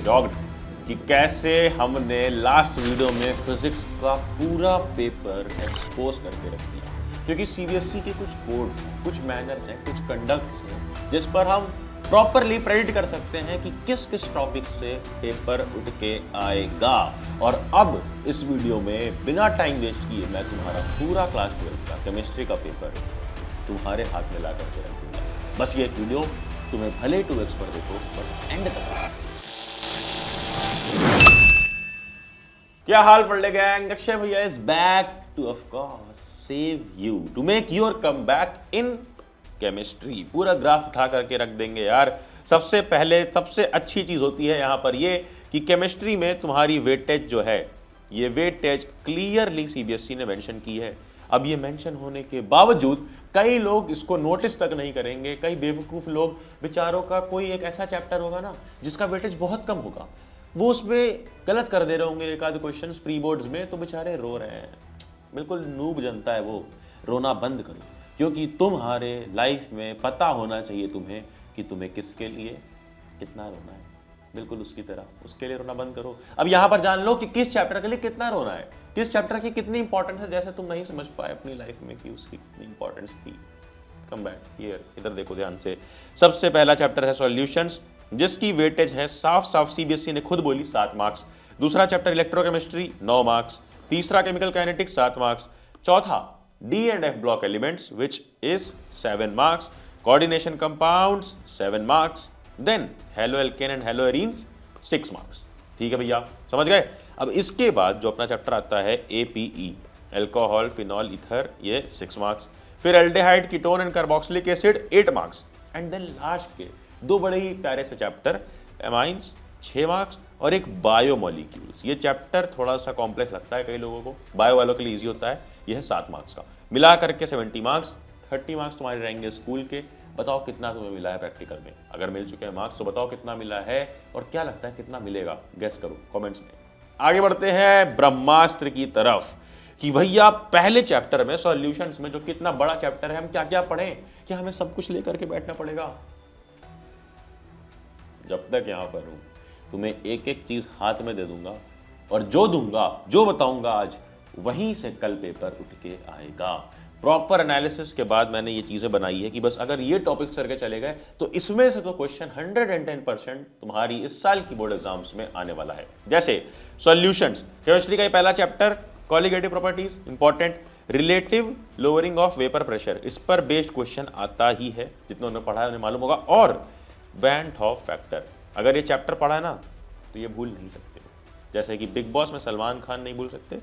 Shocked कि कैसे हमने लास्ट वीडियो में फिजिक्स का पूरा पेपर एक्सपोज करके रख दिया, क्योंकि सीबीएसई के कुछ कोड्स हैं, कुछ मैनर्स हैं, कुछ कंडक्ट्स हैं जिस पर हम प्रॉपरली प्रेडिक्ट कर सकते हैं कि किस किस टॉपिक से पेपर उठ के आएगा। और अब इस वीडियो में बिना टाइम वेस्ट किए मैं तुम्हारा पूरा क्लास 12 का केमिस्ट्री का पेपर तुम्हारे हाथ में ला करके रख दूंगा। बस ये वीडियो तुम्हें भले 2x पर देखो बट एंड तक। क्या हाल पड़े गैंग, अक्षय भैया is back to of course save you to make your come back in chemistry. पूरा ग्राफ उठा करके रख देंगे यार। सबसे पहले सबसे अच्छी चीज होती है यहां पर ये कि केमिस्ट्री में तुम्हारी वेटेज जो है, ये वेटेज क्लियरली सीबीएसई ने मेंशन की है। अब ये मेंशन होने के बावजूद कई लोग इसको नोटिस तक नहीं करेंगे। कई बेवकूफ लोग बेचारों का कोई एक ऐसा चैप्टर होगा ना जिसका वेटेज बहुत कम होगा, वो उसमें गलत कर दे रहे होंगे एक आध क्वेश्चंस प्री बोर्ड्स में, तो बेचारे रो रहे हैं। बिल्कुल नूब जनता है वो, रोना बंद करो, क्योंकि तुम्हारे लाइफ में पता होना चाहिए तुम्हें कि तुम्हें किसके लिए कितना रोना है। बिल्कुल उसकी तरह उसके लिए रोना बंद करो। अब यहां पर जान लो कि किस चैप्टर के लिए कितना रोना है, किस चैप्टर की कितनी इंपॉर्टेंस है, जैसे तुम नहीं समझ पाए अपनी लाइफ में कि उसकी कितनी इंपॉर्टेंस थी। कम बैक हियर, इधर देखो ध्यान से। सबसे पहला चैप्टर है सॉल्यूशंस, जिसकी वेटेज है साफ साफ सीबीएसई ने खुद बोली 7 मार्क्स। दूसरा चैप्टर इलेक्ट्रोकेमिस्ट्री 9 मार्क्स। तीसरा केमिकल काइनेटिक्स 7 मार्क्स। चौथा D and F block elements which is 7 marks. Coordination compounds 7 marks. Then halo alkane and halo arenes 6 marks. ठीक है भैया, समझ गए। अब इसके बाद जो अपना चैप्टर आता है एपीई, एल्कोहल फिनॉल ईथर, ये 6 मार्क्स। फिर aldehyde ketone and carboxylic acid 8 marks. And then last के दो बड़े ही प्यारे से चैप्टर एमाइंस 6 मार्क्स और एक बायोमोलिक्यूल्स। ये चैप्टर थोड़ा सा कॉम्प्लेक्स लगता है कई लोगों को, बायो वालों के लिए इजी होता है। यह है 7 मार्क्स का, मिला करके 70 मार्क्स। 30 मार्क्स तुम्हारे रहेंगे स्कूल के। बताओ कितना तुम्हें मिला है प्रैक्टिकल में। अगर मिल चुके हैं मार्क्स तो बताओ कितना मिला है और क्या लगता है कितना मिलेगा, गेस करो कमेंट्स में। आगे बढ़ते हैं ब्रह्मास्त्र की तरफ कि भैया पहले चैप्टर में सॉल्यूशंस में जो कितना बड़ा चैप्टर है, हम क्या क्या पढ़ें, क्या हमें सब कुछ लेकर के बैठना पड़ेगा? जब तक यहां पर हूं तुम्हें एक एक चीज हाथ में दे दूंगा और जो दूंगा जो बताऊंगा आज वहीं से कल पेपर उठ के आएगा। प्रॉपर एनालिसिस के बाद मैंने ये चीजें बनाई है कि बस अगर ये टॉपिक सर के चले गए तो इसमें से तो क्वेश्चन 110% तुम्हारी इस साल की बोर्ड एग्जाम्स में आने वाला है। जैसे सॉल्यूशंस, केमिस्ट्री का पहला chapter colligative properties important, relative lowering of vapour pressure, इस पर बेस्ड क्वेश्चन आता ही है, जितना उन्होंने पढ़ा है उन्हें मालूम होगा। और वैन हॉफ फैक्टर, अगर ये चैप्टर पढ़ा है ना तो ये भूल नहीं सकते। जैसे कि बिग बॉस में सलमान खान नहीं भूल सकते,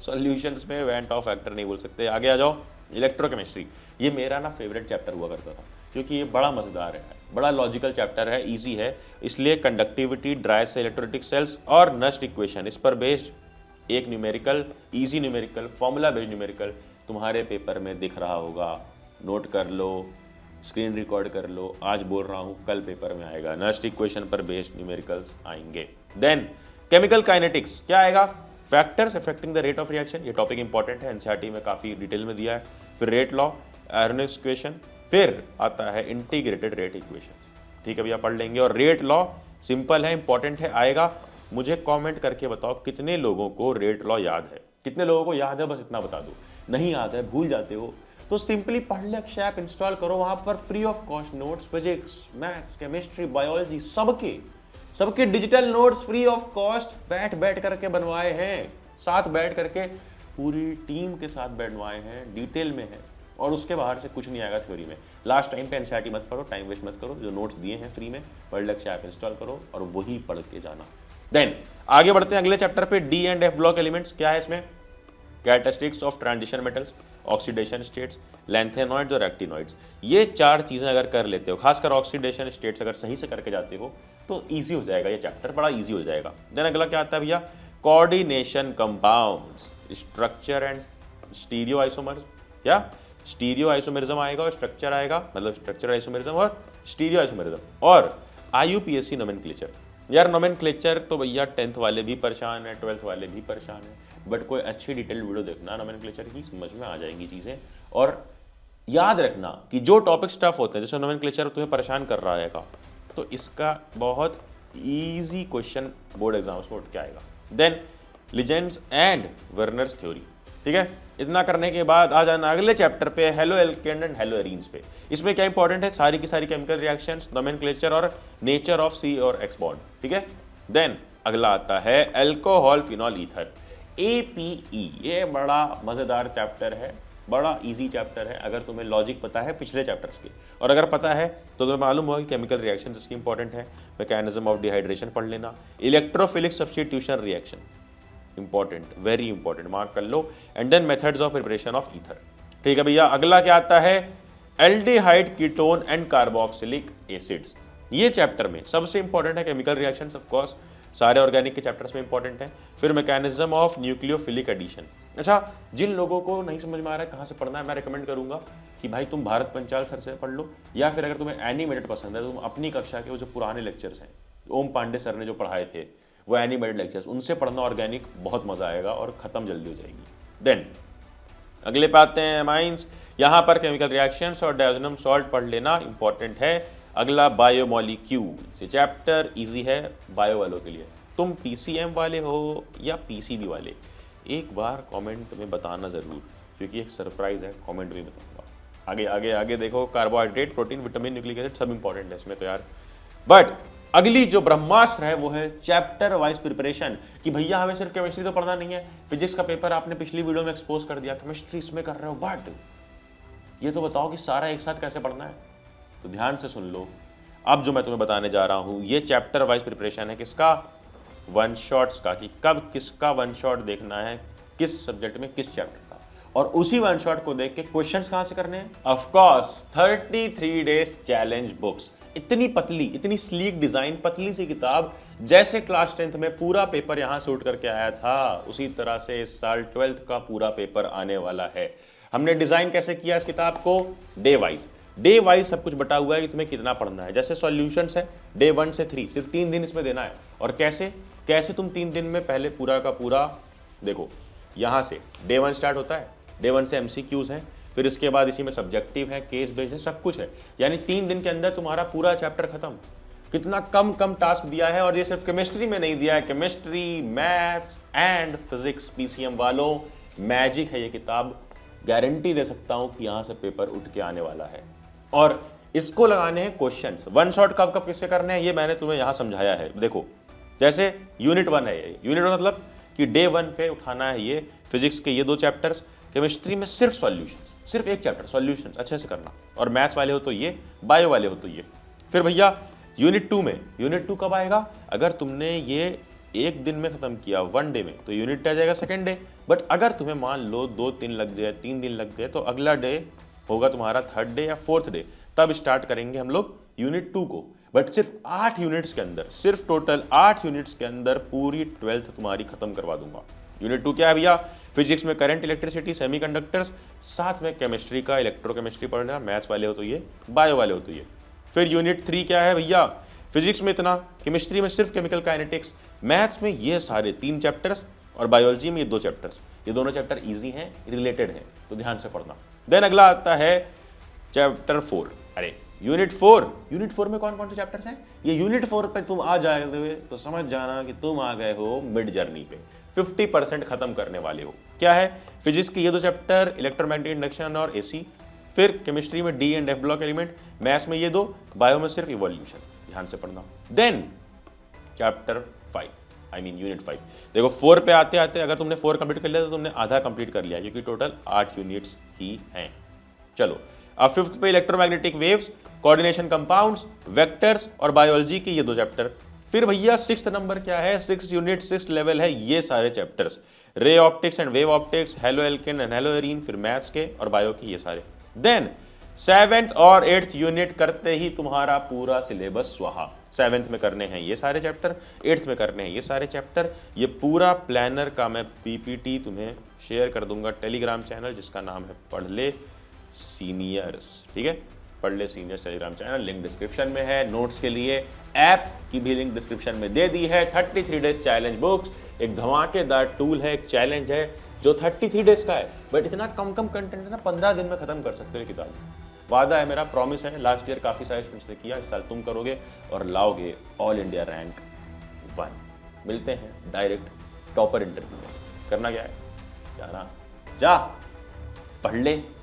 सॉल्यूशंस में वैन हॉफ फैक्टर नहीं भूल सकते। आगे आ जाओ, इलेक्ट्रोकेमिस्ट्री, ये मेरा ना फेवरेट चैप्टर हुआ करता था, क्योंकि ये बड़ा मजेदार है, बड़ा लॉजिकल चैप्टर है, इजी है। इसलिए कंडक्टिविटी, ड्राई से इलेक्ट्रोलिटिक सेल्स और नस्ट इक्वेशन, इस पर बेस्ड एक numerical, easy numerical, formula based numerical तुम्हारे पेपर में दिख रहा होगा। नोट कर लो, स्क्रीन रिकॉर्ड कर लो, आज बोल रहा हूं कल पेपर में आएगा। नस्ट इक्वेशन पर बेस्ड न्यूमेरिकल्स आएंगे। देन केमिकल काइनेटिक्स क्या आएगा? Factors affecting the rate of reaction, ये टॉपिक इंपॉर्टेंट है, एनसीईआरटी में काफी डिटेल में दिया है। फिर रेट लॉ, एरोनिक्स इक्वेशन, फिर आता है इंटीग्रेटेड रेट इक्वेशन। ठीक है भैया, पढ़ लेंगे। और रेट लॉ सिंपल है, इंपॉर्टेंट है, आएगा। मुझे कॉमेंट करके बताओ कितने लोगों को रेट लॉ याद है, कितने लोगों को याद है, बस इतना बता दो। नहीं याद है, भूल जाते हो तो सिंपली पढ़ ले, अक्षय ऐप इंस्टॉल करो, वहां पर free of cost notes, physics, maths, chemistry, biology, सबके digital notes free of cost बैठ बैठ करके बनवाए हैं, साथ बैठ करके पूरी टीम के साथ बनवाए हैं, डिटेल में है। और उसके बाहर से कुछ नहीं आएगा थ्योरी में। लास्ट टाइम पे एनसीईआरटी मत पढ़ो, टाइम वेस्ट मत करो, जो नोट्स दिए हैं फ्री में पढ़ ले, अक्षय ऐप इंस्टॉल करो और वही पढ़ के जाना। देन आगे बढ़ते हैं अगले चैप्टर पे, D and F block elements. क्या है इसमें? Characteristics of transition metals, oxidation states, lanthanoids और एक्टिनॉइड्स। ये 4 चीजें अगर कर लेते हो, खासकर ऑक्सीडेशन स्टेट्स अगर सही से करके जाते हो तो इजी हो जाएगा, ये चैप्टर बड़ा इजी हो जाएगा। देन अगला क्या आता है भैया? Coordination compounds, structure and stereo isomers. क्या? स्टीरियो आइसोमेरिज्म आएगा और स्ट्रक्चर आएगा, मतलब स्ट्रक्चर आइसोमेरिज्म और स्टीरियो आइसोमेरिज्म। और आईयूपीएससी नोमेनक्लेचर। यार नोमेनक्लेचर तो भैया 10th वाले भी परेशान है, 12th वाले भी परेशान है, बट कोई अच्छी डिटेल्ड वीडियो देखना नोमेनक्लेचर की, समझ में आ जाएंगी चीजें। और याद रखना कि जो टॉपिक स्टफ होते हैं, जैसे नोमेनक्लेचर तुम्हें परेशान कर रहा है तो इसका बहुत इजी क्वेश्चन बोर्ड एग्जाम्स में उठ के आएगा। Then ligands and Werner's theory, ठीक है। इतना करने के बाद आ जाना अगले चैप्टर पे, hello alkane and halo arenes पे। इसमें क्या इंपॉर्टेंट है, सारी की सारी केमिकल रिएक्शंस, नोमेनक्लेचर और नेचर ऑफ सी और एक्स बॉन्ड, ठीक है। देन अगला आता है अल्कोहल फिनॉल ईथर, APE। ये बड़ा मजेदार चैप्टर है, बड़ा इजी चैप्टर है अगर तुम्हें लॉजिक पता है पिछले चैप्टर्स के, और अगर पता है तो तुम्हें मालूम होगा कि केमिकल रिएक्शन इसकी इंपॉर्टेंट है। मैकेनिज्म ऑफ डिहाइड्रेशन पढ़ लेना, electrophilic substitution reaction important, very important, mark कर लो। And then methods of preparation of ether, ठीक है भैया। अगला क्या आता है, aldehyde ketone and carboxylic acids. ये चैप्टर में सबसे इंपॉर्टेंट है केमिकल रिएक्शंस, ऑफ कोर्स सारे ऑर्गेनिक के चैप्टर्स में इंपॉर्टेंट है। फिर मैकेनिज्म ऑफ न्यूक्लियोफिलिक एडिशन। अच्छा, जिन लोगों को नहीं समझ में आ रहा है कहाँ से पढ़ना है, मैं रिकमेंड करूंगा कि भाई तुम भारत पंचाल सर से पढ़ लो, या फिर अगर तुम्हें एनिमेटेड पसंद है तो तुम अपनी कक्षा के वो जो पुराने लेक्चर्स हैं, ओम पांडे सर ने जो पढ़ाए थे वो एनिमेटेड लेक्चर्स, उनसे पढ़ना ऑर्गेनिक, बहुत मजा आएगा और खत्म जल्दी हो जाएगी। देन अगले पे आते हैं माइंस। यहाँ पर केमिकल रिएक्शंस और डायज़ोनियम सॉल्ट पढ़ लेना इंपॉर्टेंट है। अगला बायोमोलिक्यूल्स, ये चैप्टर इजी है बायो वालों के लिए। तुम PCM वाले हो या PCB वाले, एक बार कमेंट में बताना ज़रूर, क्योंकि एक सरप्राइज है, कमेंट में बताऊंगा। आगे आगे आगे देखो, carbohydrate, protein, vitamin, nucleic acid सब इंपॉर्टेंट है इसमें तो यार। बट अगली जो ब्रह्मास्त्र है वो है चैप्टर वाइज प्रिपरेशन, कि भैया हमें सिर्फ केमिस्ट्री तो पढ़ना नहीं है, फिजिक्स का पेपर आपने पिछली वीडियो में एक्सपोज कर दिया, केमिस्ट्री इसमें कर रहे हो, बट ये तो बताओ कि सारा एक साथ कैसे पढ़ना है। तो ध्यान से सुन लो, अब जो मैं तुम्हें बताने जा रहा हूं ये चैप्टर वाइज प्रिपरेशन है किसका, वन शॉट्स का, कि कब किसका वन शॉट देखना है, किस सब्जेक्ट में किस चैप्टर का, और उसी वन शॉट को देख के क्वेश्चंस कहां से करने हैं। Of course 33 days challenge books, इतनी पतली, इतनी स्लीक डिजाइन, पतली सी किताब, जैसे क्लास 10th में पूरा पेपर यहां से उठ करके आया था, उसी तरह से इस साल 12th का पूरा पेपर आने वाला है। हमने डिजाइन कैसे किया इस किताब को, डे वाइज सब कुछ बटा हुआ है कि तुम्हें कितना पढ़ना है। जैसे सॉल्यूशंस है डे 1 से 3, सिर्फ 3 दिन इसमें देना है। और कैसे तुम 3 दिन में पहले पूरा का पूरा देखो, यहां से डे 1 स्टार्ट होता है, डे 1 से MCQs हैं, फिर इसके बाद इसी में सब्जेक्टिव है, केस बेस्ड है, सब कुछ है। यानी 3 दिन के अंदर तुम्हारा पूरा चैप्टर खत्म। कितना कम टास्क दिया है, और ये सिर्फ केमिस्ट्री में नहीं दिया है, chemistry, maths and physics PCM वालों, मैजिक है ये किताब। गारंटी दे सकता हूं कि यहां से पेपर उठ के आने वाला है। और इसको लगाने हैं क्वेश्चंस, वन शॉट कब कब किससे करने हैं ये मैंने तुम्हें यहां समझाया है। देखो जैसे यूनिट 1 है, ये यूनिट 1 मतलब कि डे 1 पे उठाना है ये फिजिक्स के ये 2 चैप्टर्स, केमिस्ट्री में सिर्फ सॉल्यूशंस, सिर्फ एक चैप्टर सॉल्यूशंस अच्छे से करना, और मैथ्स वाले हो तो ये, बायो वाले हो तो ये। फिर भैया यूनिट 2 में, यूनिट 2 कब आएगा, अगर तुमने ये एक दिन में खत्म किया 1 डे में तो यूनिट आ जाएगा सेकेंड डे। बट अगर तुम्हें मान लो 2-3 लग गए, 3 दिन लग गए, तो अगला डे होगा तुम्हारा 3rd डे या 4th डे, तब स्टार्ट करेंगे हम लोग यूनिट 2 को। बट सिर्फ 8 यूनिट्स के अंदर, सिर्फ टोटल 8 यूनिट्स के अंदर पूरी 12th तुम्हारी खत्म करवा दूंगा। यूनिट 2 क्या है भैया, फिजिक्स में करंट, इलेक्ट्रिसिटी, सेमीकंडक्टर्स, साथ में केमिस्ट्री का इलेक्ट्रोकेमिस्ट्री पढ़ना, मैथ्स वाले हो तो ये, बायो वाले हो तो ये। फिर यूनिट 3 क्या है भैया, फिजिक्स में इतना, केमिस्ट्री में सिर्फ केमिकल काइनेटिक्स, मैथ्स में ये सारे 3 चैप्टर्स, और बायोलॉजी में ये 2 चैप्टर्स। ये दोनों चैप्टर इजी हैं, रिलेटेड हैं, तो ध्यान से पढ़ना। देन अगला आता है चैप्टर 4। अरे यूनिट 4 में कौन कौन से चैप्टर्स हैं, ये यूनिट 4 पे तुम आ जाए तो समझ जाना कि तुम आ गए हो मिड जर्नी पे, 50% खत्म करने वाले हो। क्या है, फिजिक्स के ये 2 चैप्टर, इलेक्ट्रोमैग्नेटिक इंडक्शन और AC, फिर केमिस्ट्री में D and F block element, maths में ये 2, बायो में सिर्फ इवोल्यूशन, ध्यान से पढ़ना। Then chapter 5, I mean unit 5। देखो 4 पे आते आते अगर तुमने 4 कंप्लीट कर लिया तो तुमने आधा कंप्लीट कर लिया, क्योंकि टोटल 8 यूनिट्स ही हैं। चलो अब 5th पे electromagnetic waves, coordination compounds, vectors और बायोलॉजी के ये 2 चैप्टर। फिर भैया 6th नंबर क्या है, 6 यूनिट 6 लेवल है, ये सारे chapters, ray optics and wave optics, hello alkane and hello arene, फिर मैथ्स के और बायो के ये सारे। देन 7th और 8th यूनिट करते ही तुम्हारा पूरा सिलेबस स्वाहा। 7th में करने हैं ये सारे चैप्टर, 8th में करने हैं ये सारे चैप्टर। ये पूरा प्लानर का मैं PPT तुम्हें शेयर कर दूंगा टेलीग्राम चैनल, जिसका नाम है पढ़ ले सीनियर्स, ठीक है, पढ़ ले seniors Telegram channel, link description में है। नोट्स के लिए ऐप की भी लिंक डिस्क्रिप्शन में दे दी है। 33 डेज चैलेंज बुक्स एक धमाकेदार टूल है, एक चैलेंज है जो 33 डेज का है, बट इतना कम कंटेंट है ना, 15 दिन में खत्म कर सकते हो किताब। वादा है मेरा, प्रॉमिस है, लास्ट ईयर काफ़ी सारे स्टूडेंट्स ने किया, इस साल तुम करोगे और लाओगे ऑल इंडिया रैंक 1। मिलते हैं डायरेक्ट टॉपर इंटरव्यू में। करना क्या है, जाना, जा पढ़ ले,